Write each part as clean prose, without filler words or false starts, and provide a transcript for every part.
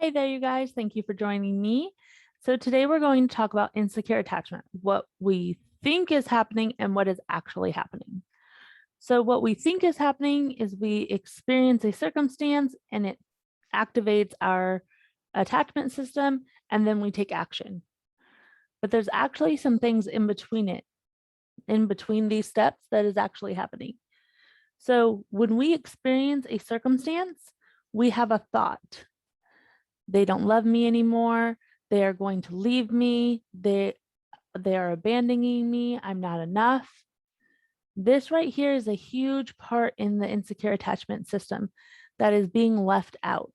Hey there, you guys. Thank you for joining me. So today we're going to talk about insecure attachment, what we think is happening and what is actually happening. So what we think is happening is we experience a circumstance and it activates our attachment system, and then we take action. But there's actually some things in between in between these steps that is actually happening. So when we experience a circumstance, we have a thought. They don't love me anymore. They are going to leave me. They are abandoning me. I'm not enough. This right here is a huge part in the insecure attachment system that is being left out.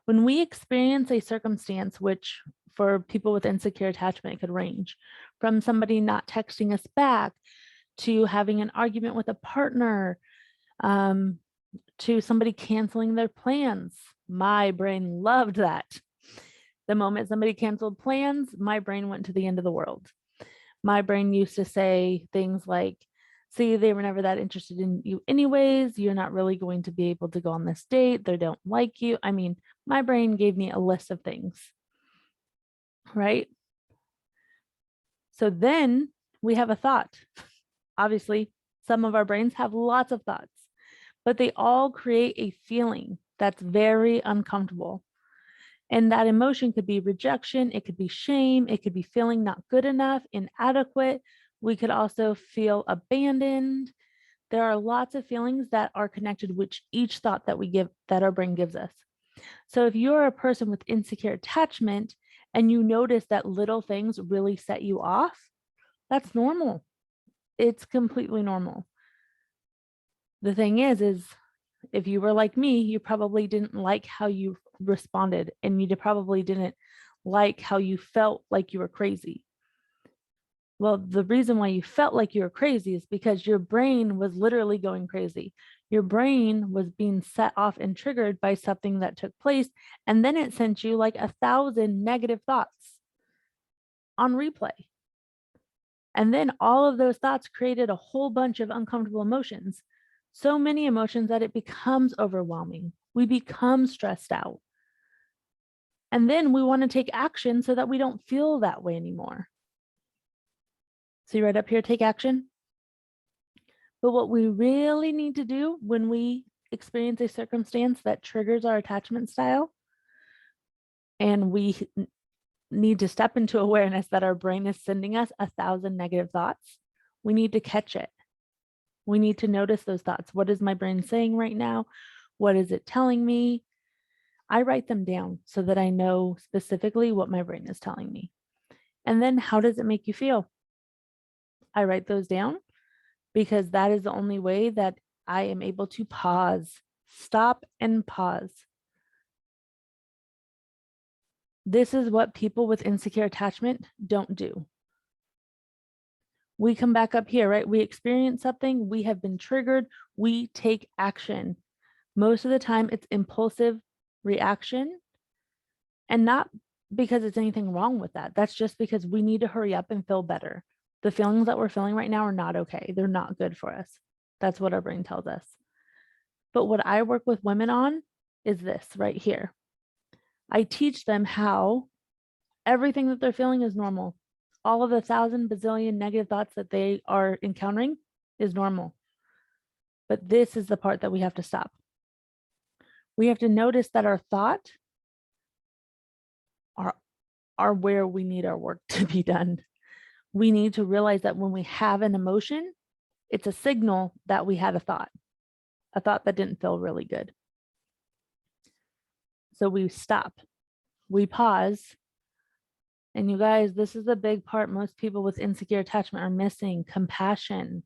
When we experience a circumstance, which for people with insecure attachment could range from somebody not texting us back to having an argument with a partner, um, to somebody canceling their plans. My brain loved that. The moment somebody canceled plans, my brain went to the end of the world. My brain used to say things like, see, they were never that interested in you anyways. You're not really going to be able to go on this date. They don't like you. I mean, my brain gave me a list of things, right? So then we have a thought. Obviously, some of our brains have lots of thoughts, but they all create a feeling that's very uncomfortable. And that emotion could be rejection, it could be shame, it could be feeling not good enough, inadequate. We could also feel abandoned. There are lots of feelings that are connected with each thought that we give, that our brain gives us. So if you're a person with insecure attachment and you notice that little things really set you off, that's normal. It's completely normal. The thing is if you were like me, you probably didn't like how you responded, and you probably didn't like how you felt like you were crazy. Well, the reason why you felt like you were crazy is because your brain was literally going crazy. Your brain was being set off and triggered by something that took place, and then it sent you like 1,000 negative thoughts on replay. And then all of those thoughts created a whole bunch of uncomfortable emotions, so many emotions that it becomes overwhelming. We become stressed out. And then we want to take action so that we don't feel that way anymore. See right up here, take action. But what we really need to do when we experience a circumstance that triggers our attachment style, and we need to step into awareness that our brain is sending us 1,000 negative thoughts, we need to catch it. We need to notice those thoughts. What is my brain saying right now? What is it telling me? I write them down so that I know specifically what my brain is telling me. And then how does it make you feel? I write those down because that is the only way that I am able to pause, stop and pause. This is what people with insecure attachment don't do. We come back up here, right? We experience something, we have been triggered, we take action. Most of the time, it's impulsive reaction, and not because it's anything wrong with that. That's just because we need to hurry up and feel better. The feelings that we're feeling right now are not okay. They're not good for us. That's what our brain tells us. But what I work with women on is this right here. I teach them how everything that they're feeling is normal. All of the 1,000 bazillion negative thoughts that they are encountering is normal. But this is the part that we have to stop. We have to notice that our thought are where we need our work to be done. We need to realize that when we have an emotion, it's a signal that we had a thought that didn't feel really good. So we stop, we pause. And you guys, this is the big part most people with insecure attachment are missing: compassion.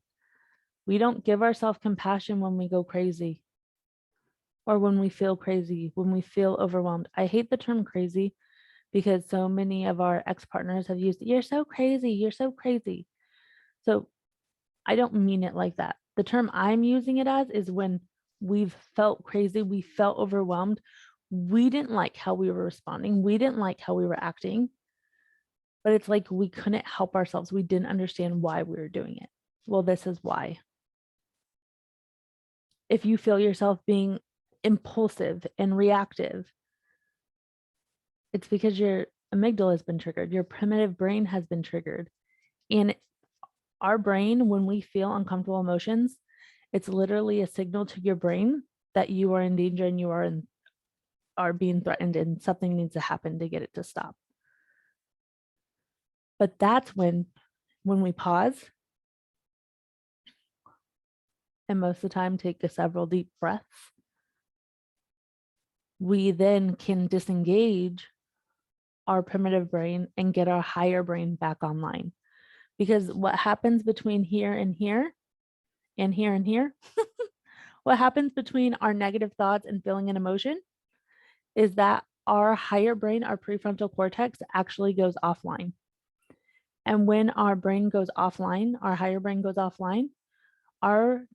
We don't give ourselves compassion when we go crazy or when we feel crazy, when we feel overwhelmed. I hate the term crazy because so many of our ex-partners have used, you're so crazy, you're so crazy. So I don't mean it like that. The term I'm using it as is when we've felt crazy, we felt overwhelmed. We didn't like how we were responding. We didn't like how we were acting, but it's like we couldn't help ourselves. We didn't understand why we were doing it. Well, this is why. If you feel yourself being impulsive and reactive, It's because your amygdala has been triggered, your primitive brain has been triggered. And our brain, when we feel uncomfortable emotions, it's literally a signal to your brain that you are in danger and you are being threatened and something needs to happen to get it to stop. But that's when we pause and most of the time take several deep breaths, we then can disengage our primitive brain and get our higher brain back online. Because what happens between here and here and here and here, what happens between our negative thoughts and feeling an emotion is that our higher brain, our prefrontal cortex, actually goes offline. And when our brain goes offline, our higher brain goes offline, our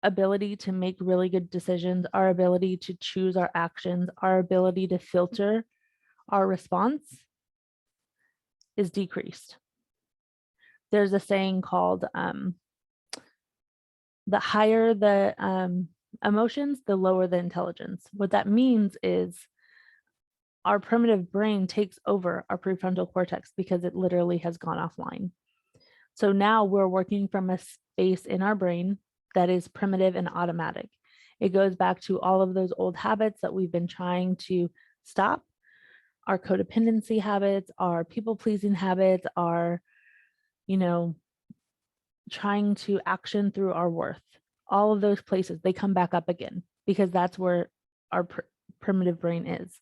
ability to make really good decisions, our ability to choose our actions, our ability to filter our response is decreased. There's a saying called the higher the emotions, the lower the intelligence. What that means is our primitive brain takes over our prefrontal cortex because it literally has gone offline. So now we're working from a space in our brain that is primitive and automatic. It goes back to all of those old habits that we've been trying to stop, our codependency habits, our people-pleasing habits, our, trying to action through our worth. All of those places, they come back up again because that's where our primitive brain is.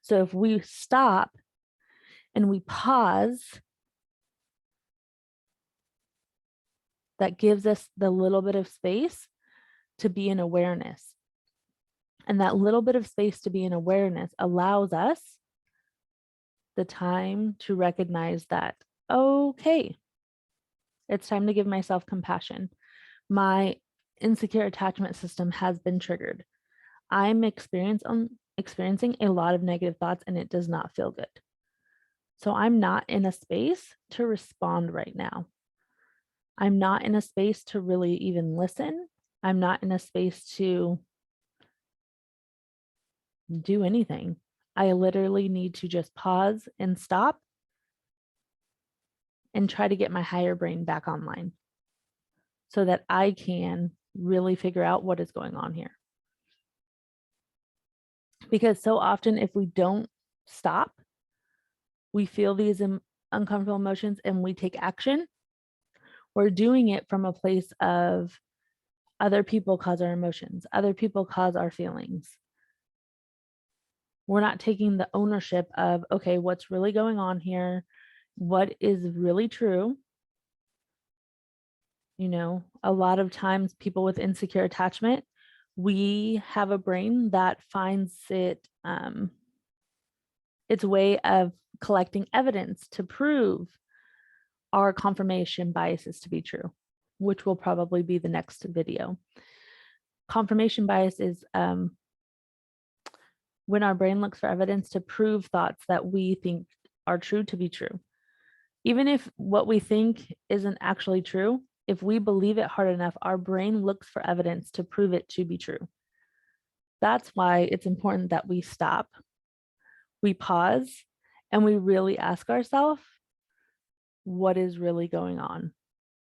So if we stop and we pause, that gives us the little bit of space to be in awareness. And that little bit of space to be in awareness allows us the time to recognize that, okay, it's time to give myself compassion. My insecure attachment system has been triggered. I'm experiencing a lot of negative thoughts and it does not feel good. So I'm not in a space to respond right now. I'm not in a space to really even listen. I'm not in a space to do anything. I literally need to just pause and stop and try to get my higher brain back online so that I can really figure out what is going on here. Because so often if we don't stop, we feel these uncomfortable emotions and we take action, we're doing it from a place of other people cause our emotions, other people cause our feelings. We're not taking the ownership of, okay, what's really going on here? What is really true? A lot of times people with insecure attachment, we have a brain that finds its way of collecting evidence to prove our confirmation biases to be true, which will probably be the next video. Confirmation bias is when our brain looks for evidence to prove thoughts that we think are true to be true. Even if what we think isn't actually true, if we believe it hard enough, our brain looks for evidence to prove it to be true. That's why it's important that we stop, we pause, and we really ask ourselves, what is really going on?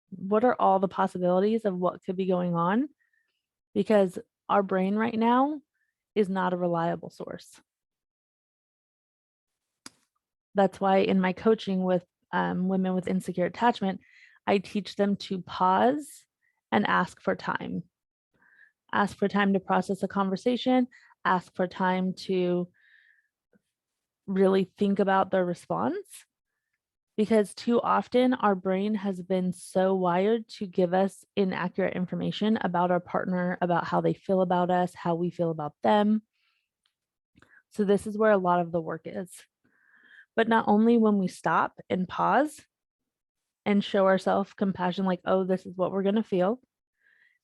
What are all the possibilities of what could be going on? Because our brain right now is not a reliable source. That's why in my coaching with women with insecure attachment, I teach them to pause and ask for time. Ask for time to process a conversation, ask for time to really think about their response. Because too often our brain has been so wired to give us inaccurate information about our partner, about how they feel about us, how we feel about them. So this is where a lot of the work is. But not only when we stop and pause and show ourselves compassion, like, oh, this is what we're going to feel.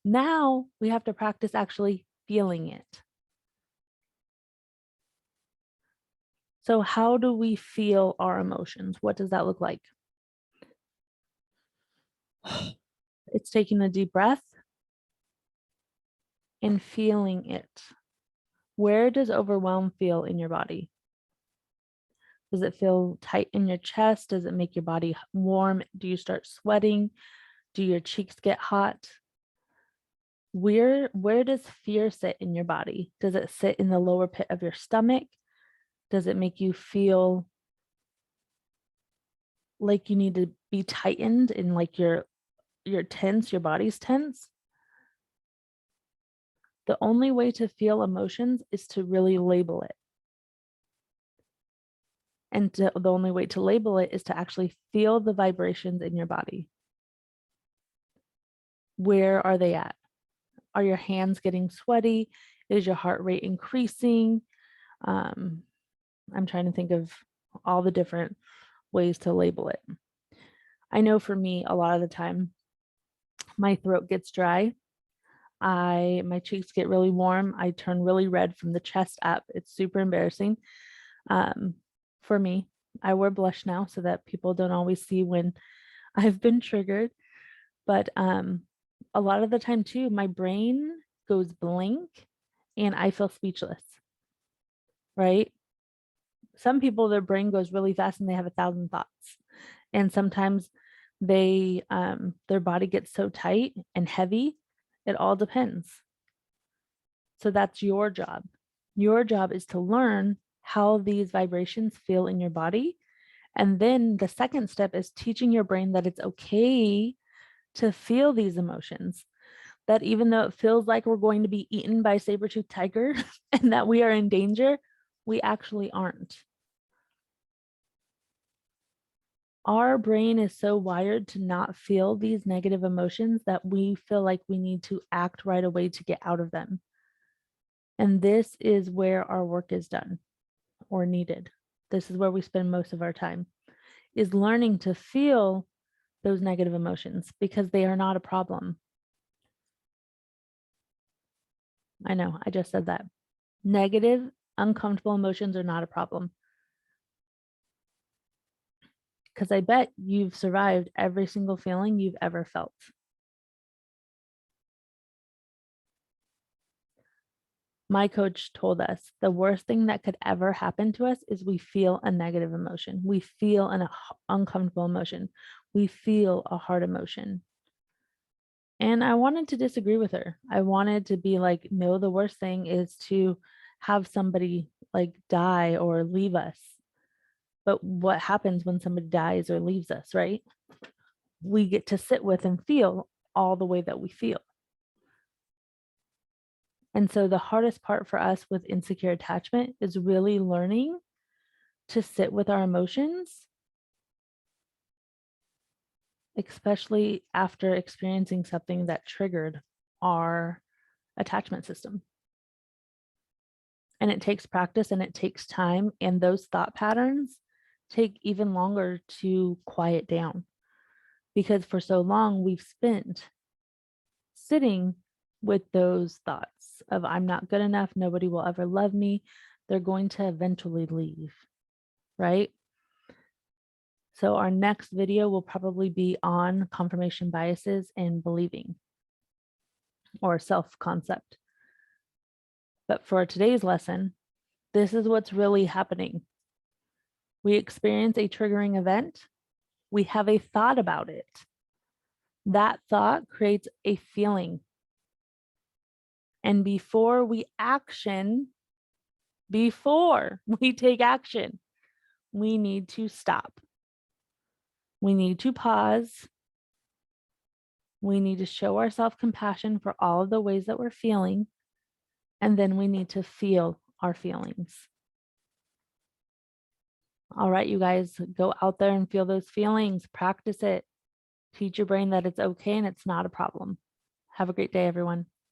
Now we have to practice actually feeling it. So how do we feel our emotions? What does that look like? It's taking a deep breath and feeling it. Where does overwhelm feel in your body? Does it feel tight in your chest? Does it make your body warm? Do you start sweating? Do your cheeks get hot? Where does fear sit in your body? Does it sit in the lower pit of your stomach? Does it make you feel like you need to be tightened and like you're tense, your body's tense? The only way to feel emotions is to really label it. And the only way to label it is to actually feel the vibrations in your body. Where are they at? Are your hands getting sweaty? Is your heart rate increasing? I'm trying to think of all the different ways to label it. I know for me, a lot of the time, my throat gets dry. My cheeks get really warm. I turn really red from the chest up. It's super embarrassing. For me, I wear blush now so that people don't always see when I've been triggered. But a lot of the time too, my brain goes blank and I feel speechless, right? Some people, their brain goes really fast and they have 1,000 thoughts. And sometimes they their body gets so tight and heavy. It all depends. So that's your job. Your job is to learn how these vibrations feel in your body. And then the second step is teaching your brain that it's okay to feel these emotions. That even though it feels like we're going to be eaten by a saber-toothed tiger and that we are in danger, we actually aren't. Our brain is so wired to not feel these negative emotions that we feel like we need to act right away to get out of them. And this is where our work is done or needed. This is where we spend most of our time, is learning to feel those negative emotions because they are not a problem. I know, I just said that. Negative, uncomfortable emotions are not a problem. Because I bet you've survived every single feeling you've ever felt. My coach told us the worst thing that could ever happen to us is we feel a negative emotion. We feel an uncomfortable emotion. We feel a hard emotion. And I wanted to disagree with her. I wanted to be like, no, the worst thing is to have somebody like die or leave us. But what happens when somebody dies or leaves us, right? We get to sit with and feel all the way that we feel. And so the hardest part for us with insecure attachment is really learning to sit with our emotions, especially after experiencing something that triggered our attachment system. And it takes practice and it takes time. And those thought patterns take even longer to quiet down because for so long we've spent sitting with those thoughts of I'm not good enough, nobody will ever love me, they're going to eventually leave, right? So our next video will probably be on confirmation biases and believing or self-concept. But for today's lesson, this is what's really happening. We experience a triggering event. We have a thought about it. That thought creates a feeling. And before we take action, we need to stop. We need to pause. We need to show ourselves compassion for all of the ways that we're feeling. And then we need to feel our feelings. All right, you guys, go out there and feel those feelings. Practice it. Teach your brain that it's okay and it's not a problem. Have a great day, everyone.